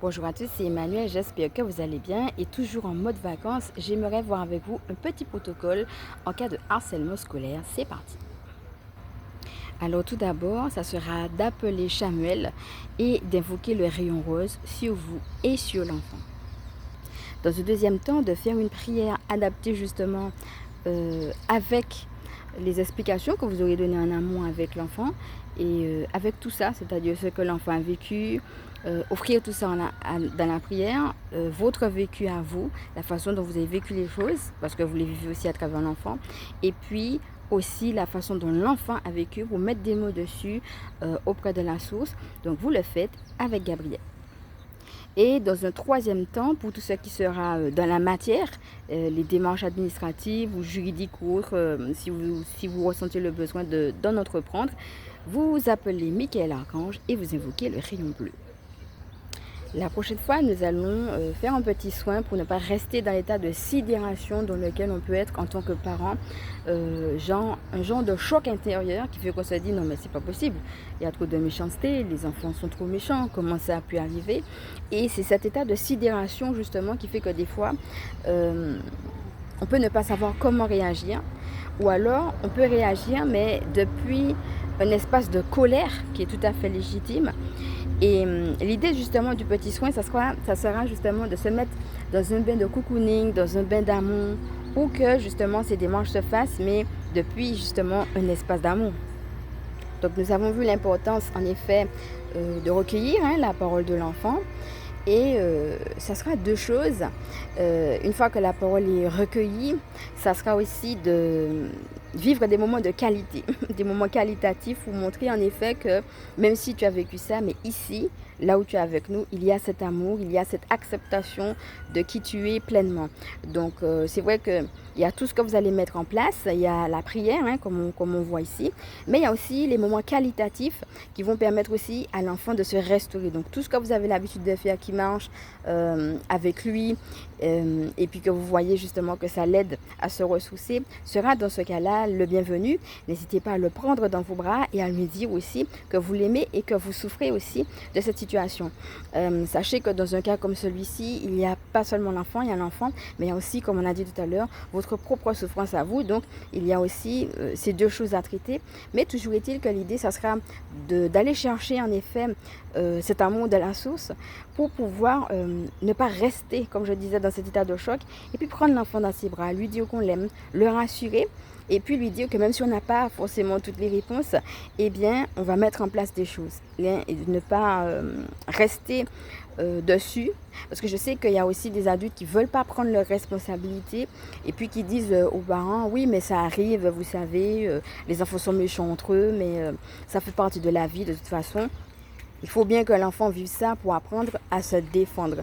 Bonjour à tous, c'est Emmanuel, j'espère que vous allez bien et toujours en mode vacances, j'aimerais voir avec vous un petit protocole en cas de harcèlement scolaire. C'est parti. Alors tout d'abord, ça sera d'appeler Samuel et d'invoquer le rayon rose sur vous et sur l'enfant. Dans un deuxième temps, de faire une prière adaptée justement avec les explications que vous aurez données en amont avec l'enfant et avec tout ça, c'est-à-dire ce que l'enfant a vécu, offrir tout ça dans la prière, votre vécu à vous, la façon dont vous avez vécu les choses, parce que vous les vivez aussi à travers l'enfant, et puis aussi la façon dont l'enfant a vécu, vous mettre des mots dessus auprès de la source. Donc vous le faites avec Gabriel. Et dans un troisième temps, pour tout ce qui sera dans la matière, les démarches administratives ou juridiques ou autres, si vous ressentez le besoin d'en entreprendre, vous appelez Michael Archange et vous invoquez le rayon bleu. La prochaine fois, nous allons faire un petit soin pour ne pas rester dans l'état de sidération dans lequel on peut être en tant que parent, un genre de choc intérieur qui fait qu'on se dit non mais c'est pas possible, il y a trop de méchanceté, les enfants sont trop méchants, comment ça a pu arriver? Et c'est cet état de sidération justement qui fait que des fois, on peut ne pas savoir comment réagir, ou alors on peut réagir mais depuis un espace de colère qui est tout à fait légitime. Et l'idée justement du petit soin, ça sera justement de se mettre dans un bain de cocooning, dans un bain d'amour, pour que justement ces démarches se fassent, mais depuis justement un espace d'amour. Donc nous avons vu l'importance en effet de recueillir la parole de l'enfant. Et ça sera deux choses. Une fois que la parole est recueillie, ça sera aussi de vivre des moments de qualité, des moments qualitatifs pour montrer en effet que même si tu as vécu ça, mais ici, là où tu es avec nous, il y a cet amour, il y a cette acceptation de qui tu es pleinement. Donc c'est vrai qu'il y a tout ce que vous allez mettre en place, il y a la prière, comme on voit ici, mais il y a aussi les moments qualitatifs qui vont permettre aussi à l'enfant de se restaurer. Donc tout ce que vous avez l'habitude de faire qui marche avec lui, et puis que vous voyez justement que ça l'aide à se ressourcer, sera dans ce cas-là le bienvenu. N'hésitez pas à le prendre dans vos bras et à lui dire aussi que vous l'aimez et que vous souffrez aussi de cette situation. Sachez que dans un cas comme celui-ci, il n'y a pas seulement l'enfant, il y a l'enfant, mais il y a aussi, comme on a dit tout à l'heure, votre propre souffrance à vous. Donc il y a aussi ces deux choses à traiter. Mais toujours est-il que l'idée, ça sera d'aller chercher en effet cet amour de la source pour pouvoir ne pas rester, comme je disais, dans cet état de choc, et puis prendre l'enfant dans ses bras, lui dire qu'on l'aime, le rassurer, et puis lui dire que même si on n'a pas forcément toutes les réponses, eh bien, on va mettre en place des choses. Et de ne pas rester dessus, parce que je sais qu'il y a aussi des adultes qui ne veulent pas prendre leurs responsabilités, et puis qui disent aux parents, oui, mais ça arrive, vous savez, les enfants sont méchants entre eux, mais ça fait partie de la vie de toute façon. Il faut bien que l'enfant vive ça pour apprendre à se défendre.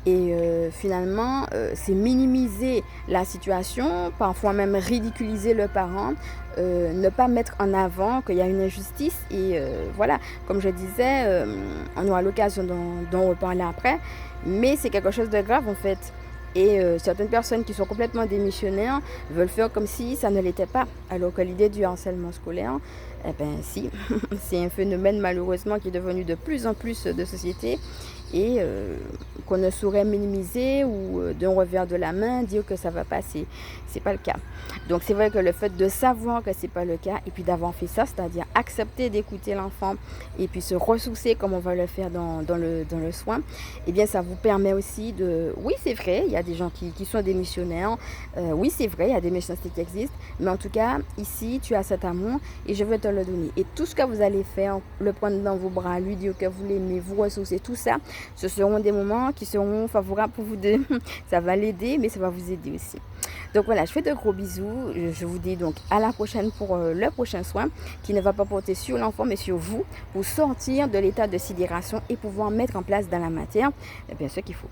Et finalement, c'est minimiser la situation, parfois même ridiculiser le parent, ne pas mettre en avant qu'il y a une injustice. Et voilà, comme je disais, on aura l'occasion d'en reparler après, mais c'est quelque chose de grave en fait. Et certaines personnes qui sont complètement démissionnaires veulent faire comme si ça ne l'était pas. Alors que l'idée du harcèlement scolaire, eh bien si, c'est un phénomène malheureusement qui est devenu de plus en plus de société et qu'on ne saurait minimiser ou d'un revers de la main dire que ça va passer. C'est pas le cas. Donc c'est vrai que le fait de savoir que c'est pas le cas et puis d'avoir fait ça, c'est-à-dire accepter d'écouter l'enfant et puis se ressourcer comme on va le faire dans le soin, eh bien ça vous permet aussi de... Oui c'est vrai, il y a des gens qui sont des missionnaires, oui c'est vrai, il y a des méchancetés qui existent, mais en tout cas ici tu as cet amour et je veux te le donner. Et tout ce que vous allez faire, le prendre dans vos bras, lui dire que vous l'aimez, vous ressourcer, tout ça, ce seront des moments qui seront favorables pour vous deux. Ça va l'aider, mais ça va vous aider aussi. Donc voilà, je fais de gros bisous. Je vous dis donc à la prochaine pour le prochain soin qui ne va pas porter sur l'enfant, mais sur vous, pour sortir de l'état de sidération et pouvoir mettre en place dans la matière bien ce qu'il faut.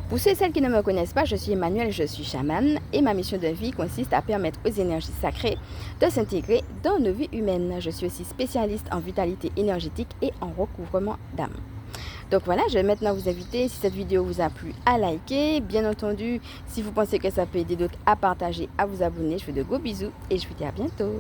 Pour ceux et celles qui ne me connaissent pas, je suis Emmanuel, je suis chamane et ma mission de vie consiste à permettre aux énergies sacrées de s'intégrer dans nos vies humaines. Je suis aussi spécialiste en vitalité énergétique et en recouvrement d'âme. Donc voilà, je vais maintenant vous inviter, si cette vidéo vous a plu, à liker. Bien entendu, si vous pensez que ça peut aider d'autres, à partager, à vous abonner. Je vous fais de gros bisous et je vous dis à bientôt.